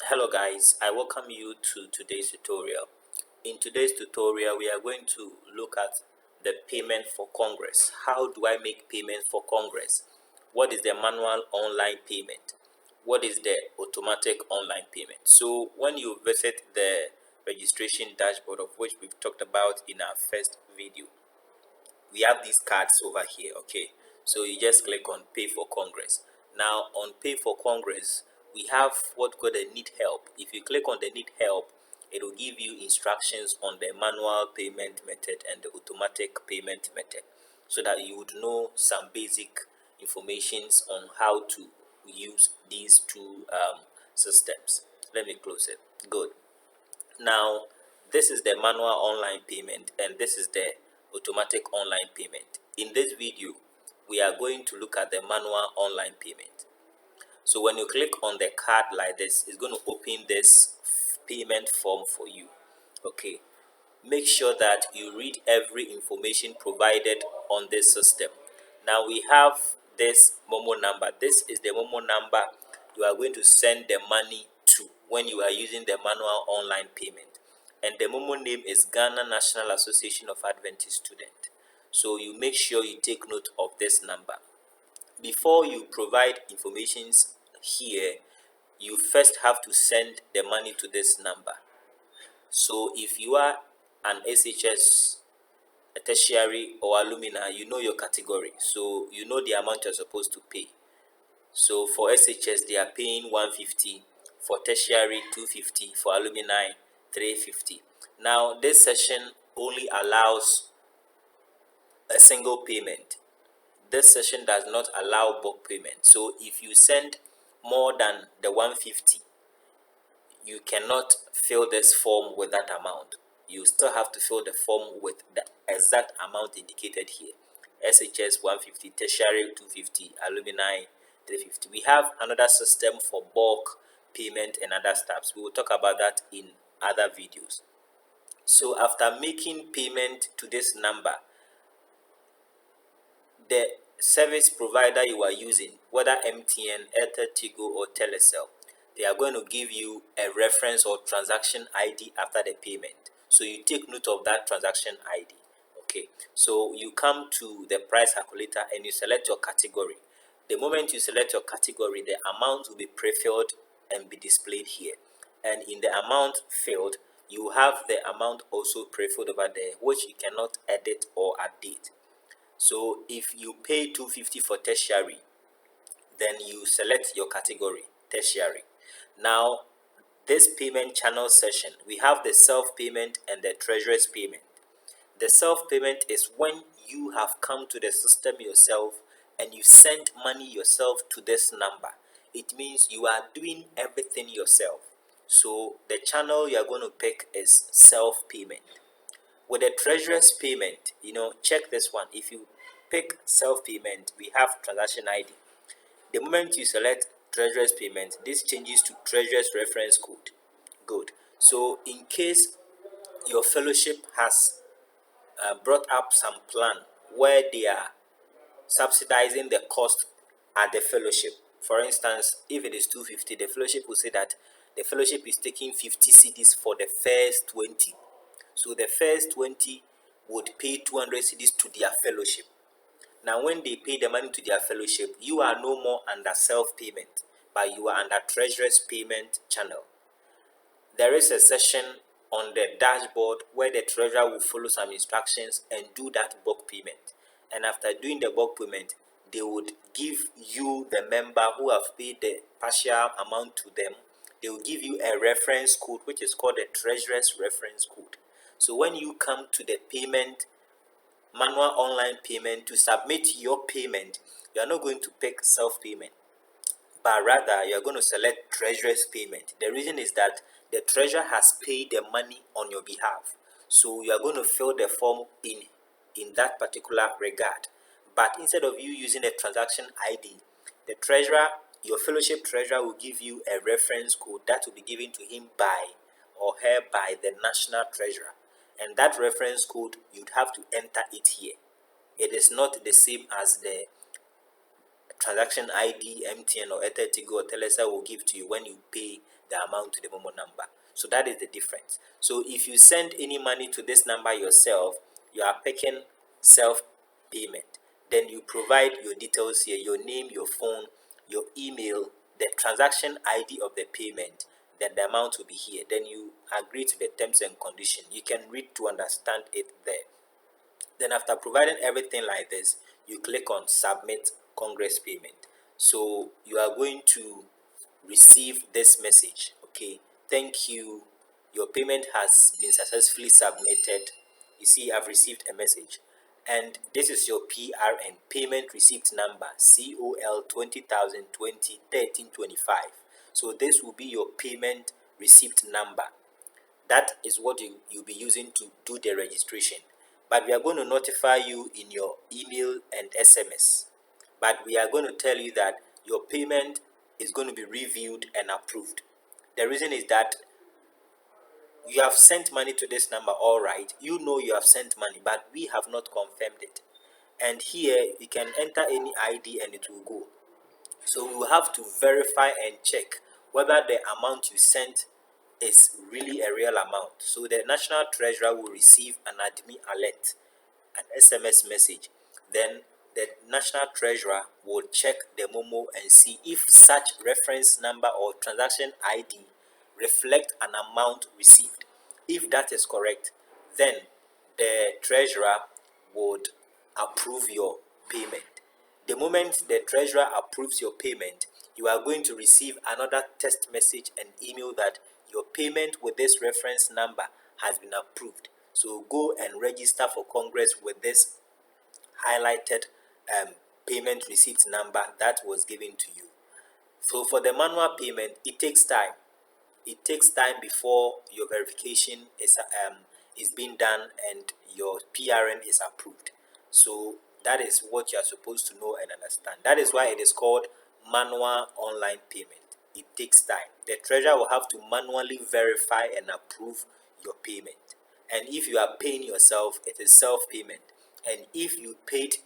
Hello guys, I welcome you to today's tutorial. In today's tutorial, we are going to look at the payment for Congress. How do I make payment for Congress? What is the manual online payment? What is the automatic online payment? So when you visit the registration dashboard, of which we've talked about in our first video, we have these cards over here. Okay, so you just click on pay for Congress. Now on pay for Congress, we have what called the need help. If you click on the need help, it will give you instructions on the manual payment method and the automatic payment method, so that you would know some basic informations on how to use these two systems. Let me close it. Good. Now, this is the manual online payment and this is the automatic online payment. In this video, we are going to look at the manual online payment. So when you click on the card like this, it's going to open this payment form for you. Okay, make sure that you read every information provided on this system. Now we have this Momo number. This is the Momo number you are going to send the money to when you are using the manual online payment. And the Momo name is Ghana National Association of Adventist Students. So you make sure you take note of this number. Before you provide informations here, you first have to send the money to this number. So if you are an SHS, a tertiary or alumni, you know your category, so you know the amount you're supposed to pay. So for SHS, they are paying 150, for tertiary 250, for alumni 350. Now this session only allows a single payment. This session does not allow bulk payment. So if you send more than the 150, you cannot fill this form with that amount. You still have to fill the form with the exact amount indicated here. SHS 150, tertiary 250, alumni 350. We have another system for bulk payment and other steps. We will talk about that in other videos. So after making payment to this number, the service provider you are using, whether MTN, Airtel, Tigo or Telecel, they are going to give you a reference or transaction ID after the payment. So you take note of that transaction ID. Okay, so you come to the price calculator and you select your category. The moment you select your category, the amount will be pre-filled and be displayed here. And in the amount filled, you have the amount also pre-filled over there, which you cannot edit or update. So if you pay 250 for tertiary, then you select your category, tertiary. Now, this payment channel session, we have the self-payment and the treasurer's payment. The self-payment is when you have come to the system yourself and you send money yourself to this number. It means you are doing everything yourself. So the channel you are going to pick is self-payment. With the treasurer's payment, check this one. If you pick self-payment, we have transaction ID. The moment you select treasurer's payment, this changes to treasurer's reference code. Good. So in case your fellowship has brought up some plan where they are subsidizing the cost at the fellowship. For instance, if it is 250, the fellowship will say that the fellowship is taking 50 cedis for the first 20. So the first 20 would pay 200 cedis to their fellowship. Now when they pay the money to their fellowship, you are no more under self-payment, but you are under treasurer's payment channel. There is a section on the dashboard where the treasurer will follow some instructions and do that bulk payment. And after doing the bulk payment, they would give you, the member who have paid the partial amount to them, they will give you a reference code which is called the treasurer's reference code. So when you come to the payment, manual online payment, to submit your payment, you are not going to pick self-payment, but rather you are going to select treasurer's payment. The reason is that the treasurer has paid the money on your behalf, so you are going to fill the form in that particular regard. But instead of you using a transaction ID, the treasurer, your fellowship treasurer, will give you a reference code that will be given to him by or her by the national treasurer, and that reference code you'd have to enter it here. It is not the same as the transaction ID MTN or Airtel Tigo or Telecel will give to you when you pay the amount to the Momo number. So that is the difference. So if you send any money to this number yourself, you are picking self payment. Then you provide your details here, your name, your phone, your email, the transaction ID of the payment, then the amount will be here. Then you agree to the terms and conditions. You can read to understand it there. Then after providing everything like this, you click on submit Congress payment. So you are going to receive this message. Okay, thank you, your payment has been successfully submitted. You see, I've received a message, and this is your PRN, payment receipt number, COL 20,020 1325. So this will be your payment receipt number. That is what you'll be using to do the registration. But we are going to notify you in your email and SMS. But we are going to tell you that your payment is going to be reviewed and approved. The reason is that you have sent money to this number, all right. You know you have sent money, but we have not confirmed it. And here you can enter any ID and it will go. So we will have to verify and check whether the amount you sent is really a real amount. So the National Treasurer will receive an admin alert, an SMS message. Then the National Treasurer will check the Momo and see if such reference number or transaction ID reflect an amount received. If that is correct, then the Treasurer would approve your payment. The moment the Treasurer approves your payment, you are going to receive another text message and email that your payment with this reference number has been approved. So go and register for Congress with this highlighted payment receipt number that was given to you. So for the manual payment, it takes time. It takes time before your verification is being done and your PRN is approved. So that is what you are supposed to know and understand. That is why it is called manual online payment. It takes time. The treasurer will have to manually verify and approve your payment. And if you are paying yourself, it is self-payment. And if you paid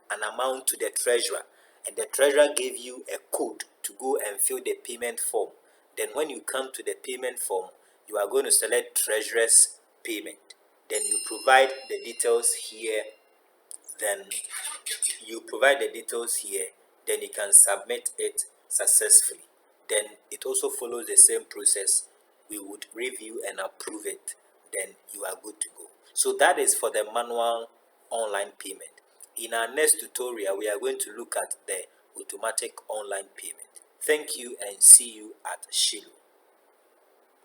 an amount to the treasurer and the treasurer gave you a code to go and fill the payment form, then when you come to the payment form, you are going to select treasurer's payment. Then you provide the details here. Then you provide the details here. Then you can submit it successfully. Then it also follows the same process. We would review and approve it. Then you are good to go. So that is for the manual online payment. In our next tutorial, we are going to look at the automatic online payment. Thank you and see you at Shiloh.